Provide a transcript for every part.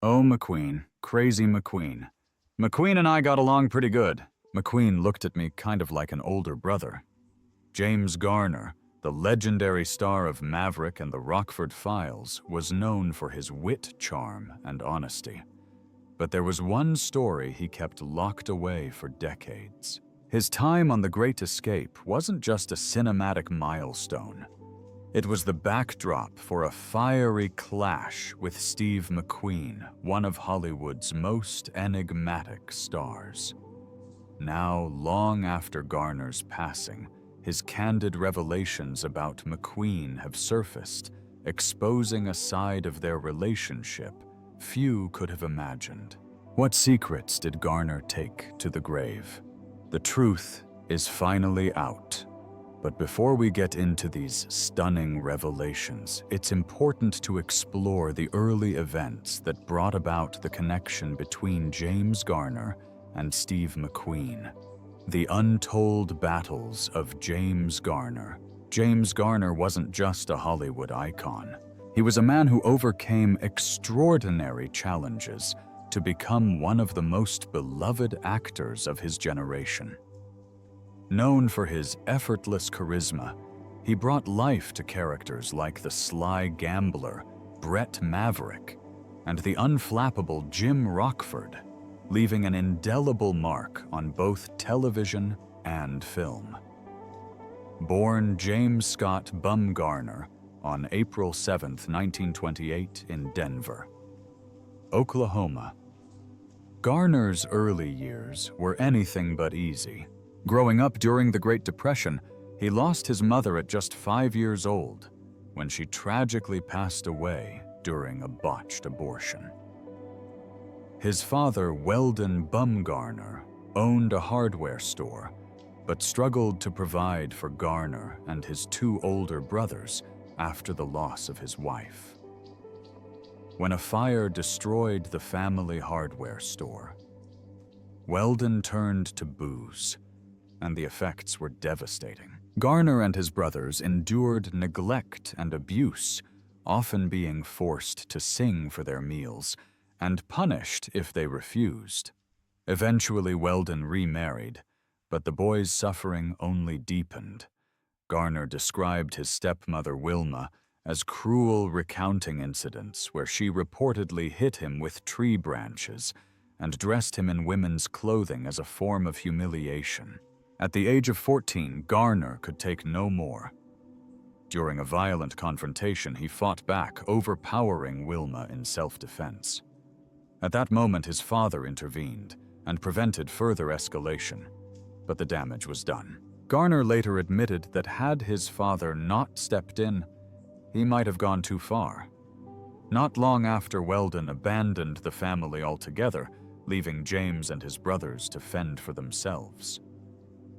Oh, McQueen. Crazy McQueen. McQueen and I got along pretty good. McQueen looked at me kind of like an older brother. James Garner, the legendary star of Maverick and the Rockford Files, was known for his wit, charm, and honesty. But there was one story he kept locked away for decades. His time on The Great Escape wasn't just a cinematic milestone. It was the backdrop for a fiery clash with Steve McQueen, one of Hollywood's most enigmatic stars. Now, long after Garner's passing, his candid revelations about McQueen have surfaced, exposing a side of their relationship few could have imagined. What secrets did Garner take to the grave? The truth is finally out. But before we get into these stunning revelations, it's important to explore the early events that brought about the connection between James Garner and Steve McQueen. The untold battles of James Garner. James Garner wasn't just a Hollywood icon. He was a man who overcame extraordinary challenges to become one of the most beloved actors of his generation. Known for his effortless charisma, he brought life to characters like the sly gambler, Brett Maverick, and the unflappable Jim Rockford, leaving an indelible mark on both television and film. Born James Scott Bumgarner on April 7, 1928 in Denver, Oklahoma. Garner's early years were anything but easy. Growing up during the Great Depression, he lost his mother at just 5 years old when she tragically passed away during a botched abortion. His father, Weldon Bumgarner, owned a hardware store, but struggled to provide for Garner and his two older brothers after the loss of his wife. When a fire destroyed the family hardware store, Weldon turned to booze, and the effects were devastating. Garner and his brothers endured neglect and abuse, often being forced to sing for their meals and punished if they refused. Eventually, Weldon remarried, but the boys' suffering only deepened. Garner described his stepmother, Wilma, as cruel, recounting incidents where she reportedly hit him with tree branches and dressed him in women's clothing as a form of humiliation. At the age of 14, Garner could take no more. During a violent confrontation, he fought back, overpowering Wilma in self-defense. At that moment, his father intervened and prevented further escalation, but the damage was done. Garner later admitted that had his father not stepped in, he might have gone too far. Not long after, Weldon abandoned the family altogether, leaving James and his brothers to fend for themselves.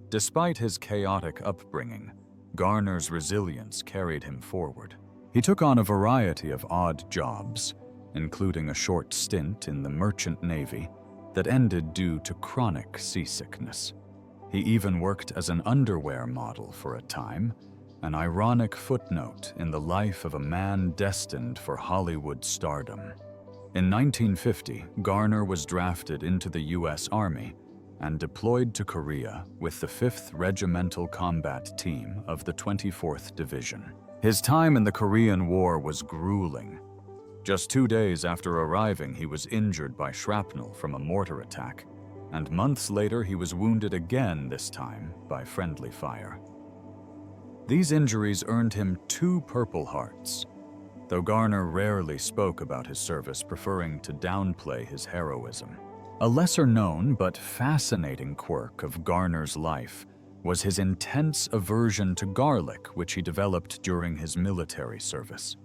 Despite his chaotic upbringing, Garner's resilience carried him forward. He took on a variety of odd jobs, including a short stint in the Merchant Navy that ended due to chronic seasickness. He even worked as an underwear model for a time, an ironic footnote in the life of a man destined for Hollywood stardom. In 1950, Garner was drafted into the U.S. Army and deployed to Korea with the 5th Regimental Combat Team of the 24th Division. His time in the Korean War was grueling. Just 2 days after arriving, he was injured by shrapnel from a mortar attack, and months later he was wounded again, this time by friendly fire. These injuries earned him 2 Purple Hearts, though Garner rarely spoke about his service, preferring to downplay his heroism. A lesser-known but fascinating quirk of Garner's life was his intense aversion to garlic, which he developed during his military service.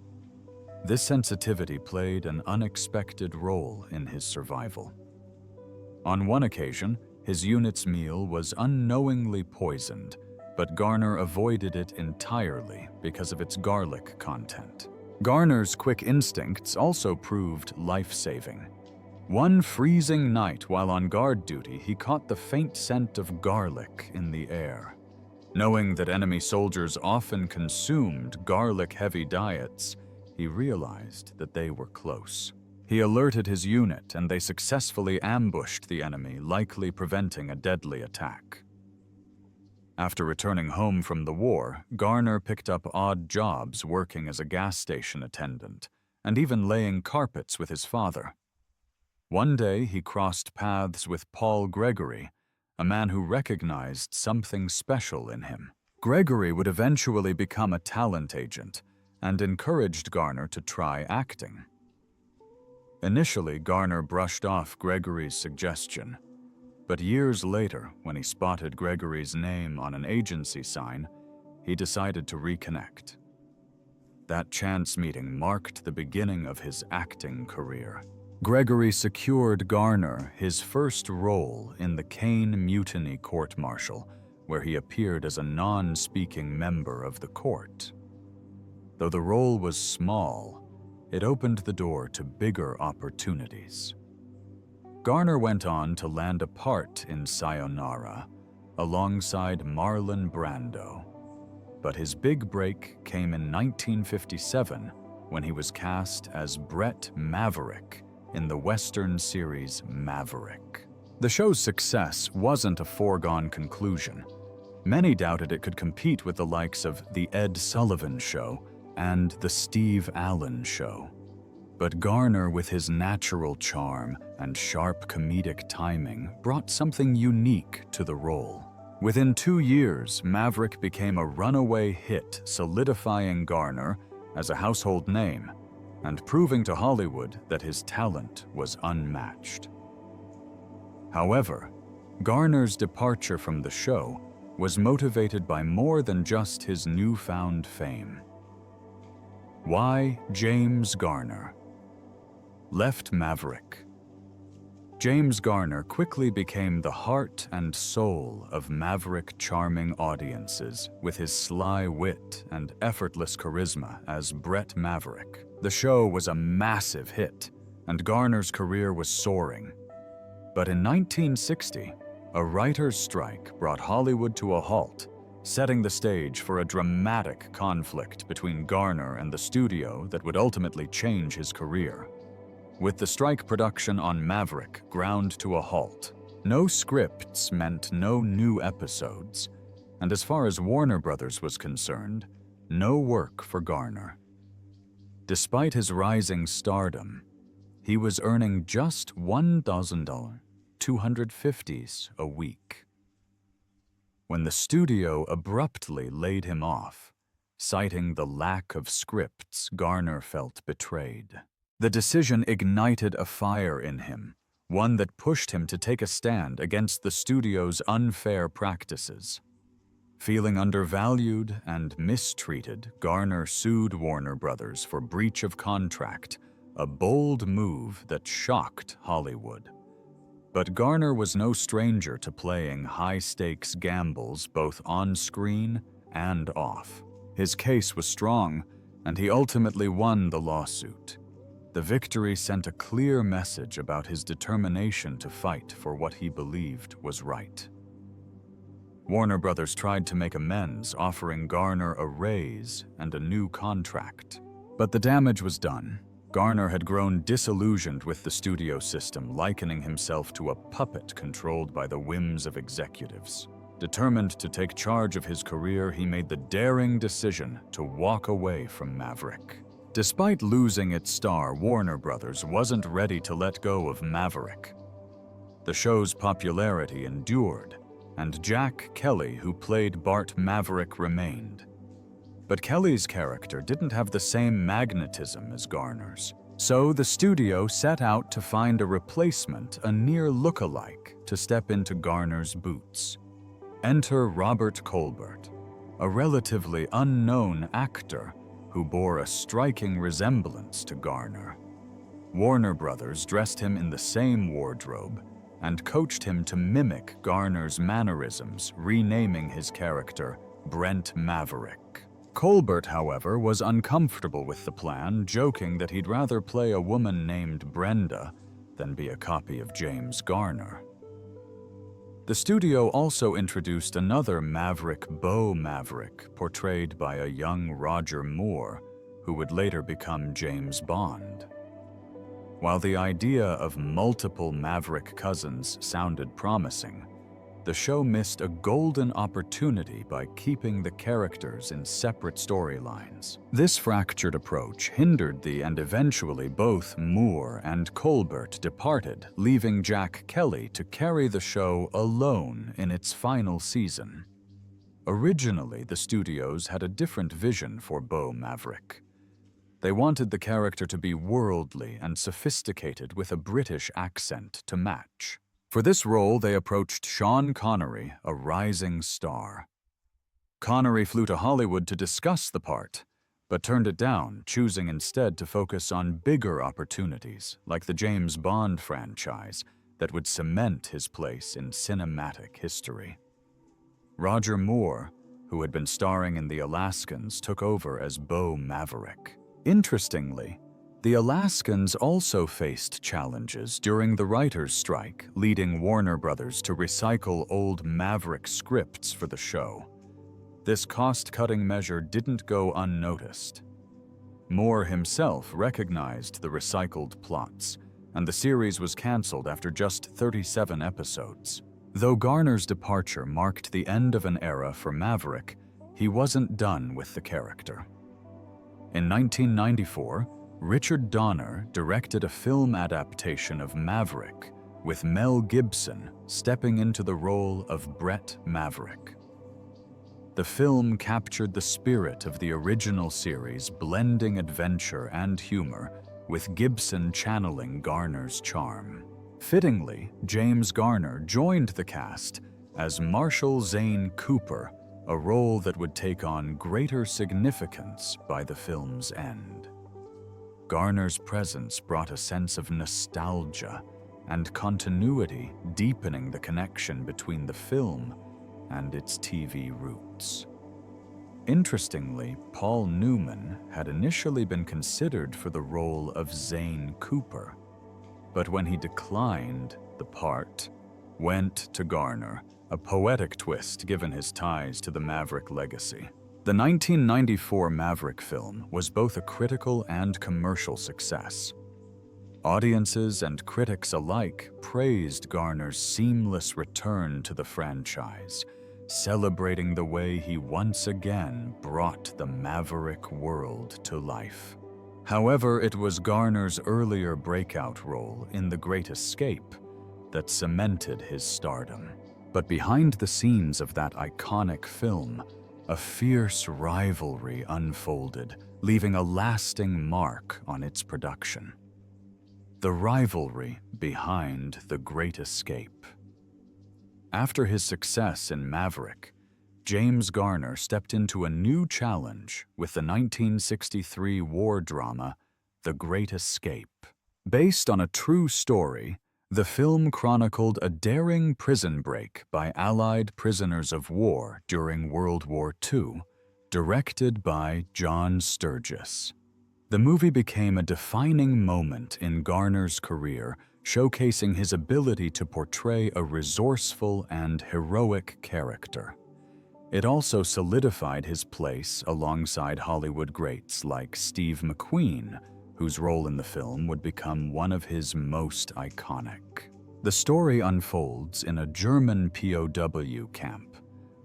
This sensitivity played an unexpected role in his survival. On one occasion, his unit's meal was unknowingly poisoned, but Garner avoided it entirely because of its garlic content. Garner's quick instincts also proved life-saving. One freezing night while on guard duty, he caught the faint scent of garlic in the air. Knowing that enemy soldiers often consumed garlic-heavy diets, he realized that they were close. He alerted his unit, and they successfully ambushed the enemy, likely preventing a deadly attack. After returning home from the war, Garner picked up odd jobs working as a gas station attendant, and even laying carpets with his father. One day, he crossed paths with Paul Gregory, a man who recognized something special in him. Gregory would eventually become a talent agent and encouraged Garner to try acting. Initially, Garner brushed off Gregory's suggestion, but years later, when he spotted Gregory's name on an agency sign, he decided to reconnect. That chance meeting marked the beginning of his acting career. Gregory secured Garner his first role in the Kane Mutiny court-martial, where he appeared as a non-speaking member of the court. Though the role was small, it opened the door to bigger opportunities. Garner went on to land a part in Sayonara, alongside Marlon Brando. But his big break came in 1957 when he was cast as Brett Maverick in the Western series Maverick. The show's success wasn't a foregone conclusion. Many doubted it could compete with the likes of The Ed Sullivan Show and The Steve Allen Show. But Garner, with his natural charm and sharp comedic timing, brought something unique to the role. Within 2 years, Maverick became a runaway hit, solidifying Garner as a household name and proving to Hollywood that his talent was unmatched. However, Garner's departure from the show was motivated by more than just his newfound fame. Why James Garner left Maverick? James Garner quickly became the heart and soul of Maverick charming audiences with his sly wit and effortless charisma as Brett Maverick. The show was a massive hit, and Garner's career was soaring. But in 1960, a writer's strike brought Hollywood to a halt, setting the stage for a dramatic conflict between Garner and the studio that would ultimately change his career. With the strike, production on Maverick ground to a halt. No scripts meant no new episodes, and as far as Warner Brothers was concerned, no work for Garner. Despite his rising stardom, he was earning just $1,000, $250 a week. When the studio abruptly laid him off, citing the lack of scripts, Garner felt betrayed. The decision ignited a fire in him, one that pushed him to take a stand against the studio's unfair practices. Feeling undervalued and mistreated, Garner sued Warner Brothers for breach of contract, a bold move that shocked Hollywood. But Garner was no stranger to playing high-stakes gambles both on screen and off. His case was strong, and he ultimately won the lawsuit. The victory sent a clear message about his determination to fight for what he believed was right. Warner Brothers tried to make amends, offering Garner a raise and a new contract. But the damage was done. Garner had grown disillusioned with the studio system, likening himself to a puppet controlled by the whims of executives. Determined to take charge of his career, he made the daring decision to walk away from Maverick. Despite losing its star, Warner Brothers wasn't ready to let go of Maverick. The show's popularity endured, and Jack Kelly, who played Bart Maverick, remained. But Kelly's character didn't have the same magnetism as Garner's. So the studio set out to find a replacement, a near look-alike, to step into Garner's boots. Enter Robert Colbert, a relatively unknown actor who bore a striking resemblance to Garner. Warner Brothers dressed him in the same wardrobe and coached him to mimic Garner's mannerisms, renaming his character Brent Maverick. Colbert, however, was uncomfortable with the plan, joking that he'd rather play a woman named Brenda than be a copy of James Garner. The studio also introduced another Maverick, Beau Maverick, portrayed by a young Roger Moore, who would later become James Bond. While the idea of multiple Maverick cousins sounded promising, the show missed a golden opportunity by keeping the characters in separate storylines. This fractured approach hindered and eventually both Moore and Colbert departed, leaving Jack Kelly to carry the show alone in its final season. Originally, the studios had a different vision for Bo Maverick. They wanted the character to be worldly and sophisticated with a British accent to match. For this role, they approached Sean Connery, a rising star. Connery flew to Hollywood to discuss the part, but turned it down, choosing instead to focus on bigger opportunities, like the James Bond franchise, that would cement his place in cinematic history. Roger Moore, who had been starring in The Alaskans, took over as Bo Maverick. Interestingly, The Alaskans also faced challenges during the writers' strike, leading Warner Brothers to recycle old Maverick scripts for the show. This cost-cutting measure didn't go unnoticed. Moore himself recognized the recycled plots, and the series was canceled after just 37 episodes. Though Garner's departure marked the end of an era for Maverick, he wasn't done with the character. In 1994, Richard Donner directed a film adaptation of Maverick, with Mel Gibson stepping into the role of Brett Maverick. The film captured the spirit of the original series, blending adventure and humor, with Gibson channeling Garner's charm. Fittingly, James Garner joined the cast as Marshall Zane Cooper, a role that would take on greater significance by the film's end. Garner's presence brought a sense of nostalgia and continuity, deepening the connection between the film and its TV roots. Interestingly, Paul Newman had initially been considered for the role of Zane Cooper, but when he declined, the part went to Garner, a poetic twist given his ties to the Maverick legacy. The 1994 Maverick film was both a critical and commercial success. Audiences and critics alike praised Garner's seamless return to the franchise, celebrating the way he once again brought the Maverick world to life. However, it was Garner's earlier breakout role in The Great Escape that cemented his stardom. But behind the scenes of that iconic film, a fierce rivalry unfolded, leaving a lasting mark on its production. The rivalry behind The Great Escape. After his success in Maverick, James Garner stepped into a new challenge with the 1963 war drama, The Great Escape. Based on a true story, the film chronicled a daring prison break by Allied prisoners of war during World War II, directed by John Sturges. The movie became a defining moment in Garner's career, showcasing his ability to portray a resourceful and heroic character. It also solidified his place alongside Hollywood greats like Steve McQueen, whose role in the film would become one of his most iconic. The story unfolds in a German POW camp,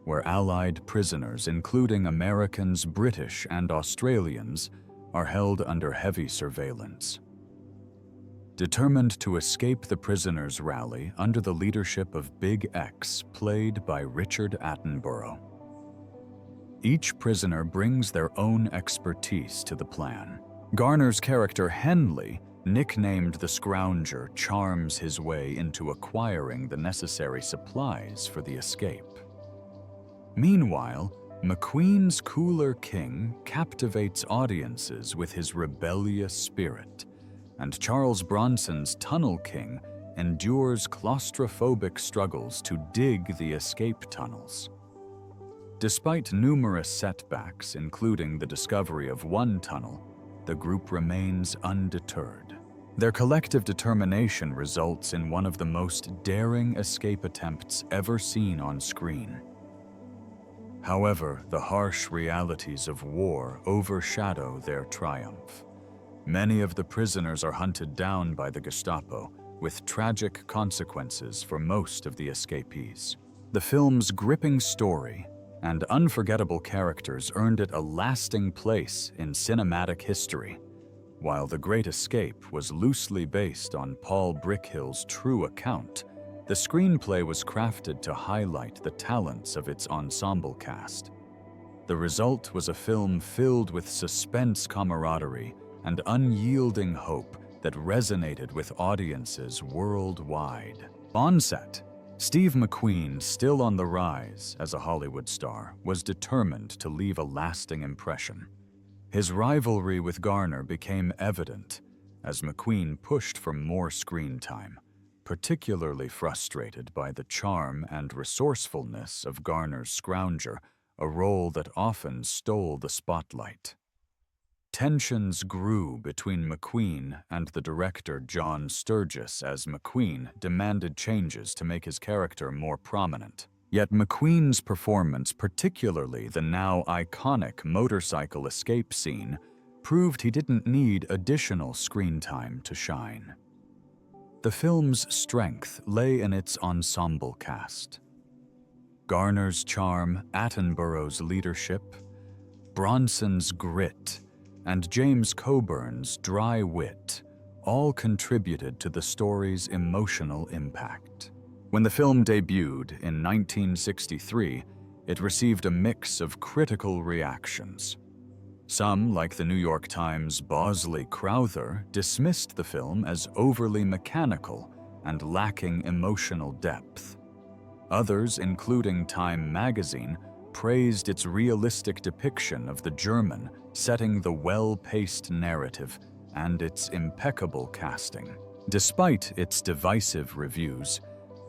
where Allied prisoners, including Americans, British, and Australians, are held under heavy surveillance. Determined to escape the prisoners' rally under the leadership of Big X, played by Richard Attenborough. Each prisoner brings their own expertise to the plan. Garner's character Henley, nicknamed the Scrounger, charms his way into acquiring the necessary supplies for the escape. Meanwhile, McQueen's Cooler King captivates audiences with his rebellious spirit, and Charles Bronson's Tunnel King endures claustrophobic struggles to dig the escape tunnels. Despite numerous setbacks, including the discovery of one tunnel, the group remains undeterred. Their collective determination results in one of the most daring escape attempts ever seen on screen. However, the harsh realities of war overshadow their triumph. Many of the prisoners are hunted down by the Gestapo, with tragic consequences for most of the escapees. The film's gripping story and unforgettable characters earned it a lasting place in cinematic history. While The Great Escape was loosely based on Paul Brickhill's true account, the screenplay was crafted to highlight the talents of its ensemble cast. The result was a film filled with suspense, camaraderie, and unyielding hope that resonated with audiences worldwide. On set, Steve McQueen, still on the rise as a Hollywood star, was determined to leave a lasting impression. His rivalry with Garner became evident as McQueen pushed for more screen time, particularly frustrated by the charm and resourcefulness of Garner's Scrounger, a role that often stole the spotlight. Tensions grew between McQueen and the director John Sturges as McQueen demanded changes to make his character more prominent. Yet McQueen's performance, particularly the now iconic motorcycle escape scene, proved he didn't need additional screen time to shine. The film's strength lay in its ensemble cast. Garner's charm, Attenborough's leadership, Bronson's grit, and James Coburn's dry wit all contributed to the story's emotional impact. When the film debuted in 1963, it received a mix of critical reactions. Some, like the New York Times' Bosley Crowther, dismissed the film as overly mechanical and lacking emotional depth. Others, including Time magazine, praised its realistic depiction of the German, setting the well-paced narrative and its impeccable casting. Despite its divisive reviews,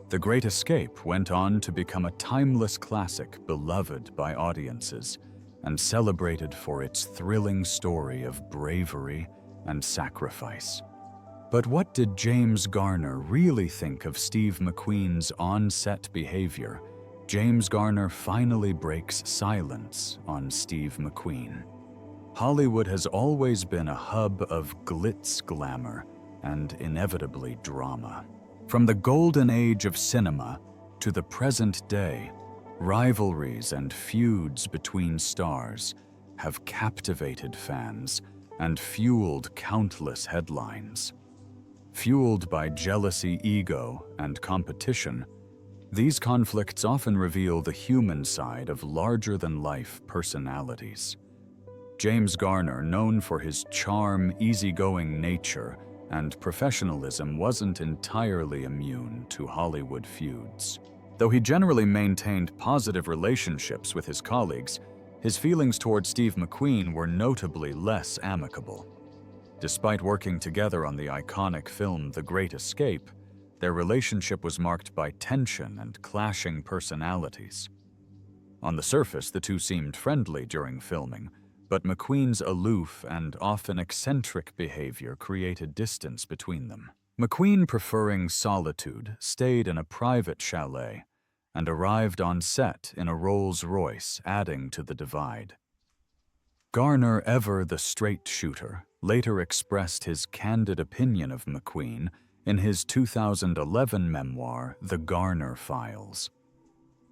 The Great Escape went on to become a timeless classic beloved by audiences and celebrated for its thrilling story of bravery and sacrifice. But what did James Garner really think of Steve McQueen's on-set behavior? James Garner finally breaks silence on Steve McQueen. Hollywood has always been a hub of glitz glamour and inevitably drama. From the golden age of cinema to the present day, rivalries and feuds between stars have captivated fans and fueled countless headlines. Fueled by jealousy, ego, and competition, these conflicts often reveal the human side of larger-than-life personalities. James Garner, known for his charm, easygoing nature, and professionalism, wasn't entirely immune to Hollywood feuds. Though he generally maintained positive relationships with his colleagues, his feelings toward Steve McQueen were notably less amicable. Despite working together on the iconic film The Great Escape, their relationship was marked by tension and clashing personalities. On the surface, the two seemed friendly during filming, but McQueen's aloof and often eccentric behavior created distance between them. McQueen, preferring solitude, stayed in a private chalet and arrived on set in a Rolls-Royce, adding to the divide. Garner, ever the straight shooter, later expressed his candid opinion of McQueen in his 2011 memoir, The Garner Files.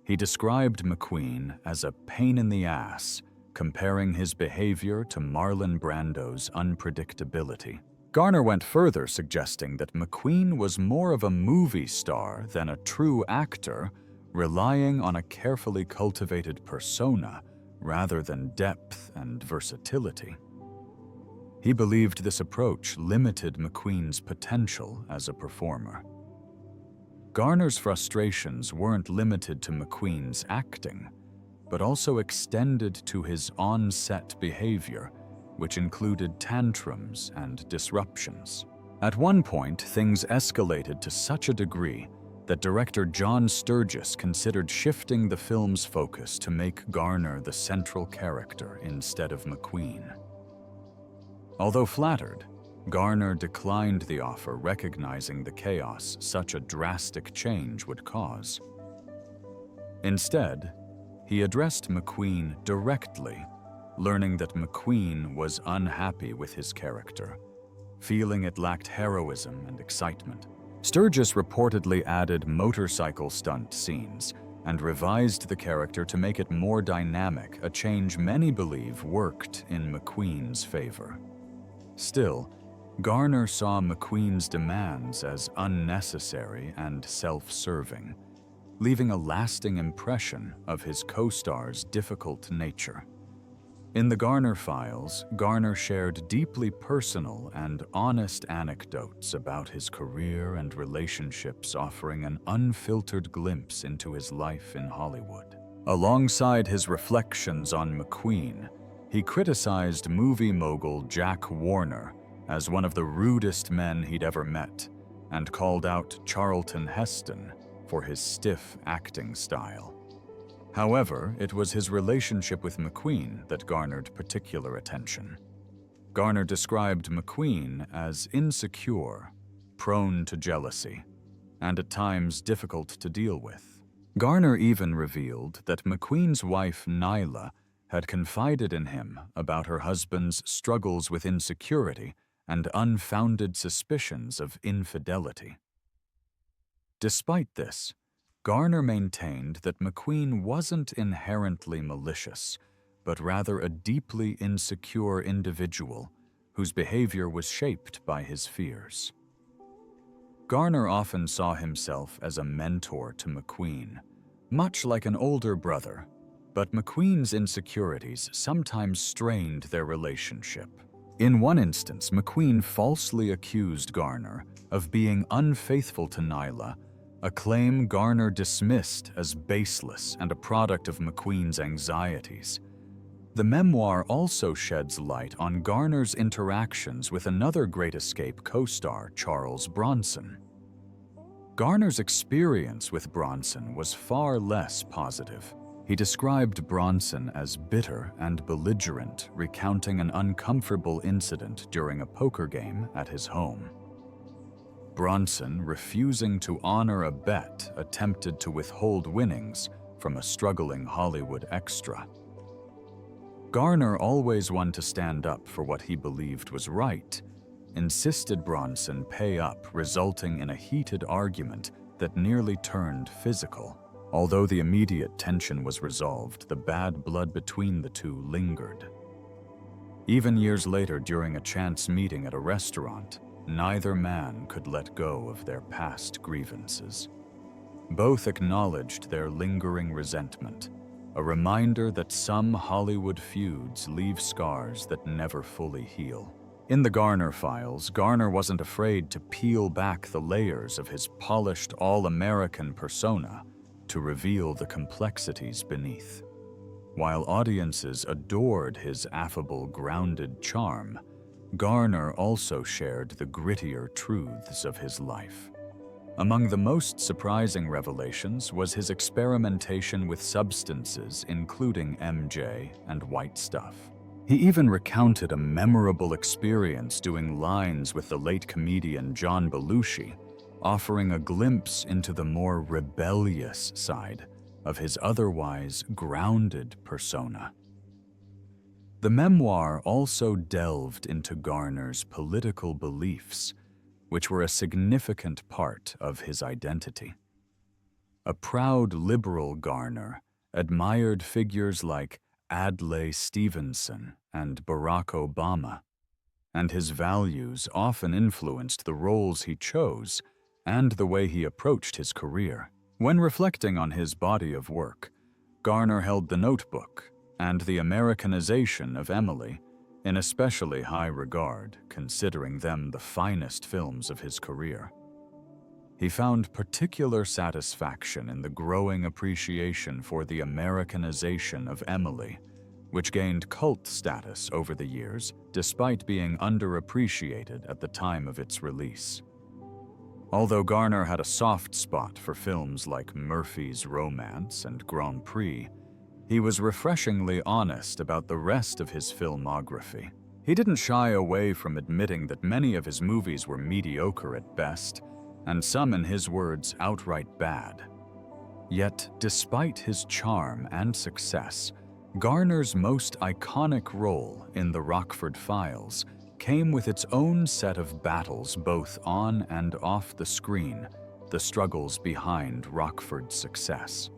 He described McQueen as a pain in the ass, comparing his behavior to Marlon Brando's unpredictability. Garner went further, suggesting that McQueen was more of a movie star than a true actor, relying on a carefully cultivated persona rather than depth and versatility. He believed this approach limited McQueen's potential as a performer. Garner's frustrations weren't limited to McQueen's acting, but also extended to his on-set behavior, which included tantrums and disruptions. At one point, things escalated to such a degree that director John Sturges considered shifting the film's focus to make Garner the central character instead of McQueen. Although flattered, Garner declined the offer, recognizing the chaos such a drastic change would cause. Instead, he addressed McQueen directly, learning that McQueen was unhappy with his character feeling it lacked heroism and excitement. Sturgis reportedly added motorcycle stunt scenes and revised the character to make it more dynamic, a change many believe worked in McQueen's favor. Still, Garner saw McQueen's demands as unnecessary and self-serving, leaving a lasting impression of his co-star's difficult nature. In the Garner Files, Garner shared deeply personal and honest anecdotes about his career and relationships, offering an unfiltered glimpse into his life in Hollywood. Alongside his reflections on McQueen, he criticized movie mogul Jack Warner as one of the rudest men he'd ever met, and called out Charlton Heston for his stiff acting style. However, it was his relationship with McQueen that garnered particular attention. Garner described McQueen as insecure, prone to jealousy, and at times difficult to deal with. Garner even revealed that McQueen's wife, Nyla, had confided in him about her husband's struggles with insecurity and unfounded suspicions of infidelity. Despite this, Garner maintained that McQueen wasn't inherently malicious, but rather a deeply insecure individual whose behavior was shaped by his fears. Garner often saw himself as a mentor to McQueen, much like an older brother, but McQueen's insecurities sometimes strained their relationship. In one instance, McQueen falsely accused Garner of being unfaithful to Nyla, a claim Garner dismissed as baseless and a product of McQueen's anxieties. The memoir also sheds light on Garner's interactions with another Great Escape co-star, Charles Bronson. Garner's experience with Bronson was far less positive. He described Bronson as bitter and belligerent, recounting an uncomfortable incident during a poker game at his home. Bronson, refusing to honor a bet, attempted to withhold winnings from a struggling Hollywood extra. Garner, always one to stand up for what he believed was right, insisted Bronson pay up, resulting in a heated argument that nearly turned physical. Although the immediate tension was resolved, the bad blood between the two lingered. Even years later, during a chance meeting at a restaurant, neither man could let go of their past grievances. Both acknowledged their lingering resentment, a reminder that some Hollywood feuds leave scars that never fully heal. In the Garner Files, Garner wasn't afraid to peel back the layers of his polished all-American persona to reveal the complexities beneath. While audiences adored his affable, grounded charm, Garner also shared the grittier truths of his life. Among the most surprising revelations was his experimentation with substances, including MJ and white stuff. He even recounted a memorable experience doing lines with the late comedian John Belushi, offering a glimpse into the more rebellious side of his otherwise grounded persona. The memoir also delved into Garner's political beliefs, which were a significant part of his identity. A proud liberal, Garner admired figures like Adlai Stevenson and Barack Obama, and his values often influenced the roles he chose and the way he approached his career. When reflecting on his body of work, Garner held The Notebook and the Americanization of Emily in especially high regard, considering them the finest films of his career. He found particular satisfaction in the growing appreciation for the Americanization of Emily, which gained cult status over the years despite being underappreciated at the time of its release. Although Garner had a soft spot for films like Murphy's Romance and Grand Prix, he was refreshingly honest about the rest of his filmography. He didn't shy away from admitting that many of his movies were mediocre at best, and some, in his words, outright bad. Yet, despite his charm and success, Garner's most iconic role in the Rockford Files came with its own set of battles both on and off the screen, the struggles behind Rockford's success.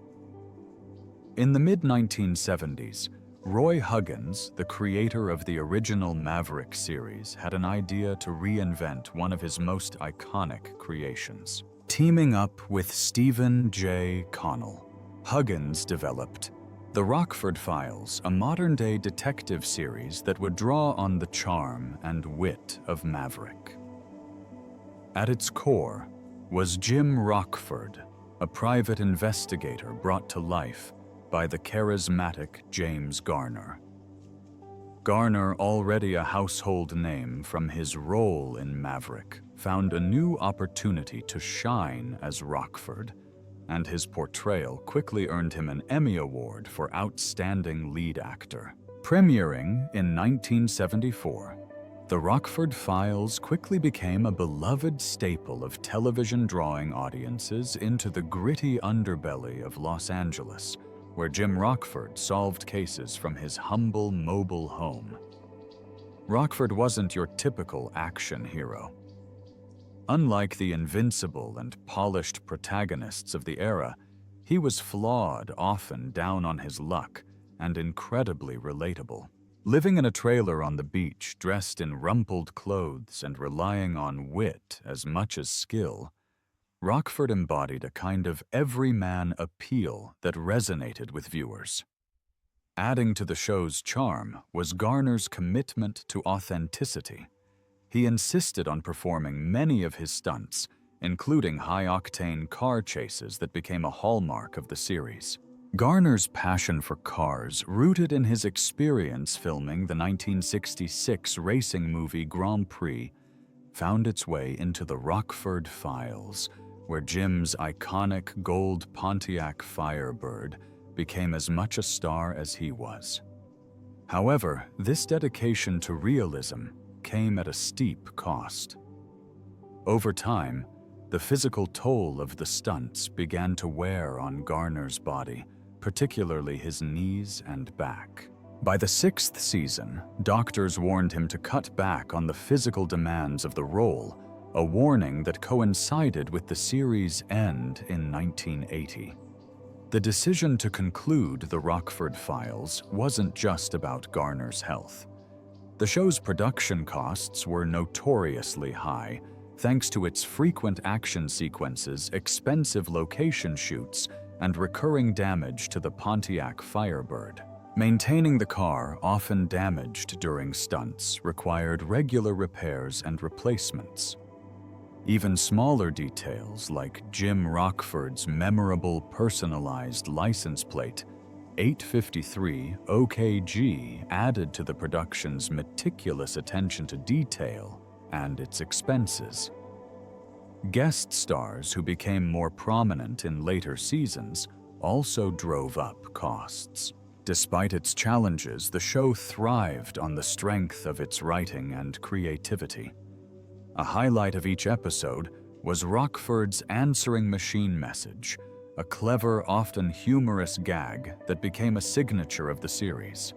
In the mid-1970s, Roy Huggins, the creator of the original Maverick series, had an idea to reinvent one of his most iconic creations. Teaming up with Stephen J. Connell, Huggins developed The Rockford Files, a modern-day detective series that would draw on the charm and wit of Maverick. At its core was Jim Rockford, a private investigator brought to life by the charismatic James Garner. Garner, already a household name from his role in Maverick, found a new opportunity to shine as Rockford, and his portrayal quickly earned him an Emmy Award for Outstanding Lead Actor. Premiering in 1974, The Rockford Files quickly became a beloved staple of television, drawing audiences into the gritty underbelly of Los Angeles, where Jim Rockford solved cases from his humble mobile home. Rockford wasn't your typical action hero. Unlike the invincible and polished protagonists of the era, he was flawed, often down on his luck, and incredibly relatable. Living in a trailer on the beach, dressed in rumpled clothes and relying on wit as much as skill, Rockford embodied a kind of everyman appeal that resonated with viewers. Adding to the show's charm was Garner's commitment to authenticity. He insisted on performing many of his stunts, including high-octane car chases that became a hallmark of the series. Garner's passion for cars, rooted in his experience filming the 1966 racing movie Grand Prix, found its way into The Rockford Files, where Jim's iconic gold Pontiac Firebird became as much a star as he was. However, this dedication to realism came at a steep cost. Over time, the physical toll of the stunts began to wear on Garner's body, particularly his knees and back. By the 6th season, doctors warned him to cut back on the physical demands of the role, a warning that coincided with the series' end in 1980. The decision to conclude The Rockford Files wasn't just about Garner's health. The show's production costs were notoriously high, thanks to its frequent action sequences, expensive location shoots, and recurring damage to the Pontiac Firebird. Maintaining the car, often damaged during stunts, required regular repairs and replacements. Even smaller details, like Jim Rockford's memorable personalized license plate, 853 OKG, added to the production's meticulous attention to detail and its expenses. Guest stars who became more prominent in later seasons also drove up costs. Despite its challenges, the show thrived on the strength of its writing and creativity. A highlight of each episode was Rockford's answering machine message, a clever, often humorous gag that became a signature of the series.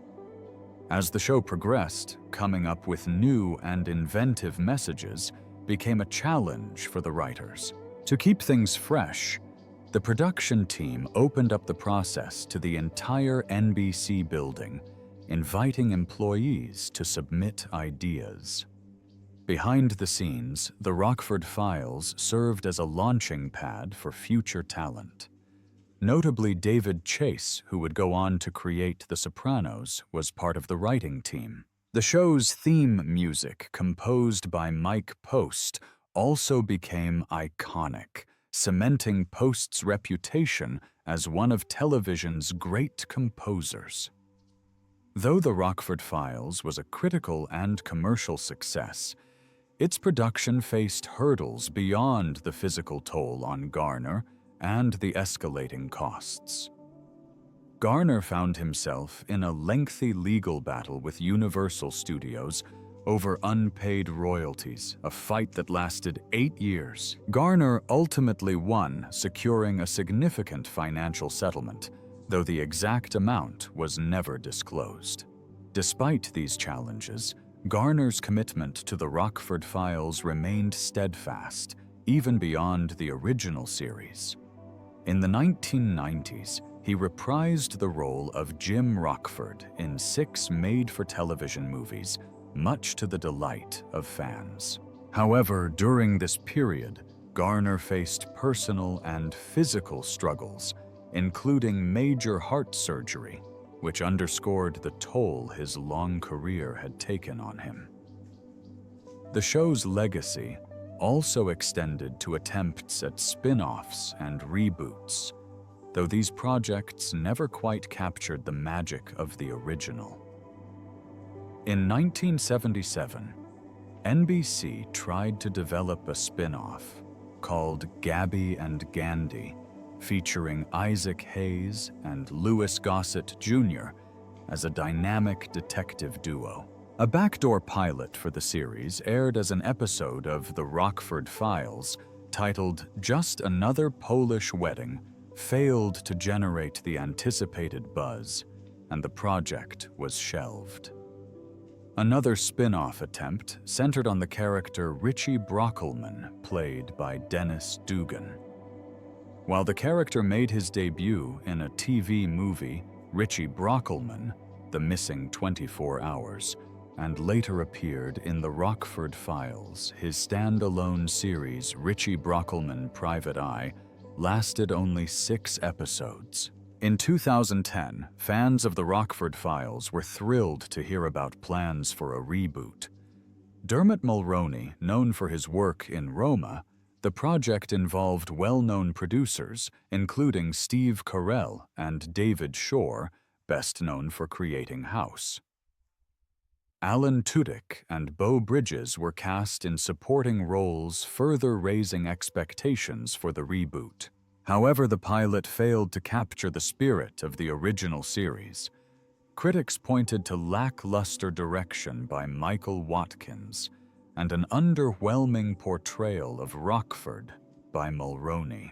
As the show progressed, coming up with new and inventive messages became a challenge for the writers. To keep things fresh, the production team opened up the process to the entire NBC building, inviting employees to submit ideas. Behind the scenes, The Rockford Files served as a launching pad for future talent. Notably, David Chase, who would go on to create The Sopranos, was part of the writing team. The show's theme music, composed by Mike Post, also became iconic, cementing Post's reputation as one of television's great composers. Though The Rockford Files was a critical and commercial success, its production faced hurdles beyond the physical toll on Garner and the escalating costs. Garner found himself in a lengthy legal battle with Universal Studios over unpaid royalties, a fight that lasted 8 years. Garner ultimately won, securing a significant financial settlement, though the exact amount was never disclosed. Despite these challenges, Garner's commitment to the Rockford Files remained steadfast, even beyond the original series. In the 1990s, he reprised the role of Jim Rockford in 6 made-for-television movies, much to the delight of fans. However, during this period, Garner faced personal and physical struggles, including major heart surgery, which underscored the toll his long career had taken on him. The show's legacy also extended to attempts at spin-offs and reboots, though these projects never quite captured the magic of the original. In 1977, NBC tried to develop a spin-off called Gabby and Gandy, featuring Isaac Hayes and Louis Gossett Jr. as a dynamic detective duo. A backdoor pilot for the series aired as an episode of the Rockford Files titled Just Another Polish Wedding failed to generate the anticipated buzz, and the project was shelved. Another spin-off attempt centered on the character Richie Brockelman, played by Dennis Dugan. While the character made his debut in a TV movie, Richie Brockelman, The Missing 24 Hours, and later appeared in the Rockford Files, his standalone series Richie Brockelman Private Eye lasted only 6 episodes. In 2010, fans of the Rockford Files were thrilled to hear about plans for a reboot. Dermot Mulroney, known for his work in Roma, the project involved well-known producers, including Steve Carell and David Shore, best known for creating House. Alan Tudyk and Beau Bridges were cast in supporting roles, further raising expectations for the reboot. However, the pilot failed to capture the spirit of the original series. Critics pointed to lackluster direction by Michael Watkins and an underwhelming portrayal of Rockford by Mulroney.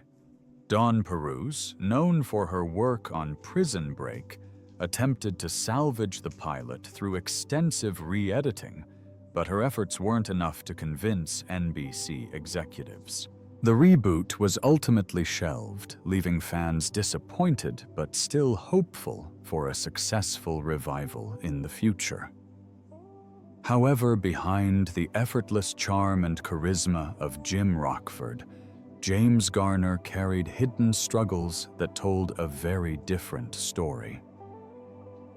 Dawn Peruse, known for her work on Prison Break, attempted to salvage the pilot through extensive re-editing, but her efforts weren't enough to convince NBC executives. The reboot was ultimately shelved, leaving fans disappointed but still hopeful for a successful revival in the future. However, behind the effortless charm and charisma of Jim Rockford, James Garner carried hidden struggles that told a very different story.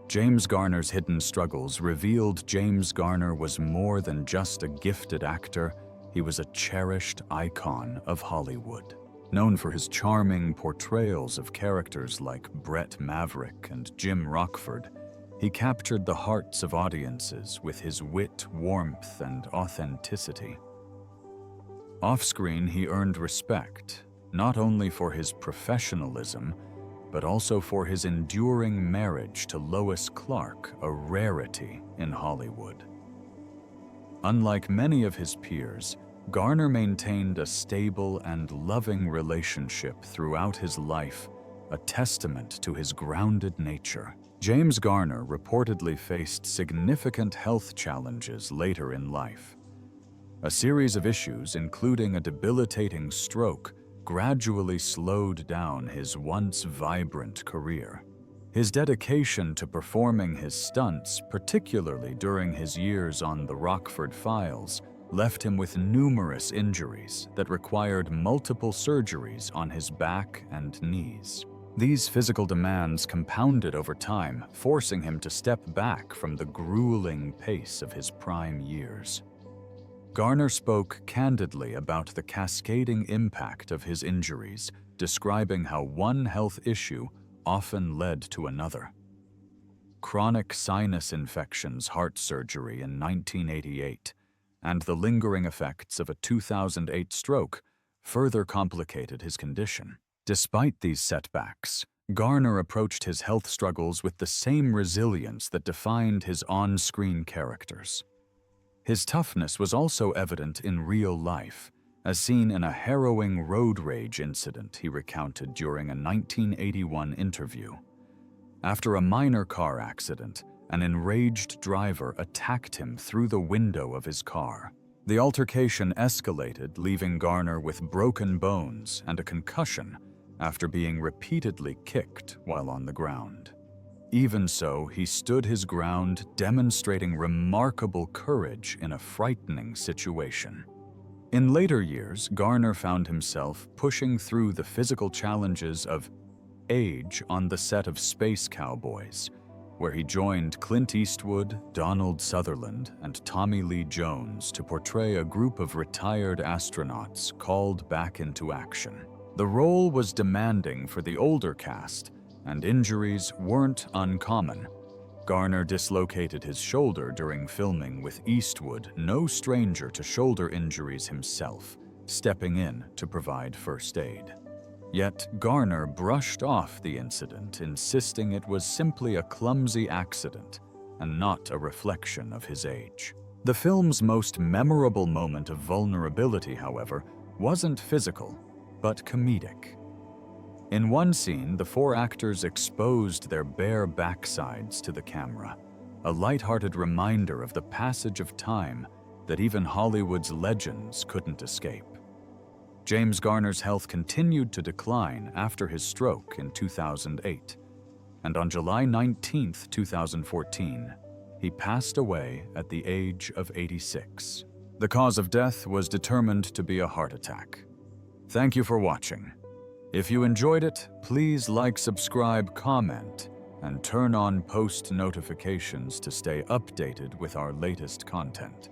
James Garner's hidden struggles revealed James Garner was more than just a gifted actor. He was a cherished icon of Hollywood. Known for his charming portrayals of characters like Brett Maverick and Jim Rockford, he captured the hearts of audiences with his wit, warmth, and authenticity. Off-screen, he earned respect, not only for his professionalism, but also for his enduring marriage to Lois Clark, a rarity in Hollywood. Unlike many of his peers, Garner maintained a stable and loving relationship throughout his life, a testament to his grounded nature. James Garner reportedly faced significant health challenges later in life. A series of issues, including a debilitating stroke, gradually slowed down his once vibrant career. His dedication to performing his stunts, particularly during his years on the Rockford Files, left him with numerous injuries that required multiple surgeries on his back and knees. These physical demands compounded over time, forcing him to step back from the grueling pace of his prime years. Garner spoke candidly about the cascading impact of his injuries, describing how one health issue often led to another. Chronic sinus infections, heart surgery in 1988, and the lingering effects of a 2008 stroke further complicated his condition. Despite these setbacks, Garner approached his health struggles with the same resilience that defined his on-screen characters. His toughness was also evident in real life, as seen in a harrowing road rage incident he recounted during a 1981 interview. After a minor car accident, an enraged driver attacked him through the window of his car. The altercation escalated, leaving Garner with broken bones and a concussion after being repeatedly kicked while on the ground. Even so, he stood his ground, demonstrating remarkable courage in a frightening situation. In later years, Garner found himself pushing through the physical challenges of age on the set of Space Cowboys, where he joined Clint Eastwood, Donald Sutherland, and Tommy Lee Jones to portray a group of retired astronauts called back into action. The role was demanding for the older cast, and injuries weren't uncommon. Garner dislocated his shoulder during filming with Eastwood, no stranger to shoulder injuries himself, stepping in to provide first aid. Yet Garner brushed off the incident, insisting it was simply a clumsy accident and not a reflection of his age. The film's most memorable moment of vulnerability, however, wasn't physical, but comedic. In one scene, the four actors exposed their bare backsides to the camera, a lighthearted reminder of the passage of time that even Hollywood's legends couldn't escape. James Garner's health continued to decline after his stroke in 2008, and on July 19, 2014, he passed away at the age of 86. The cause of death was determined to be a heart attack. Thank you for watching. If you enjoyed it, please like, subscribe, comment, and turn on post notifications to stay updated with our latest content.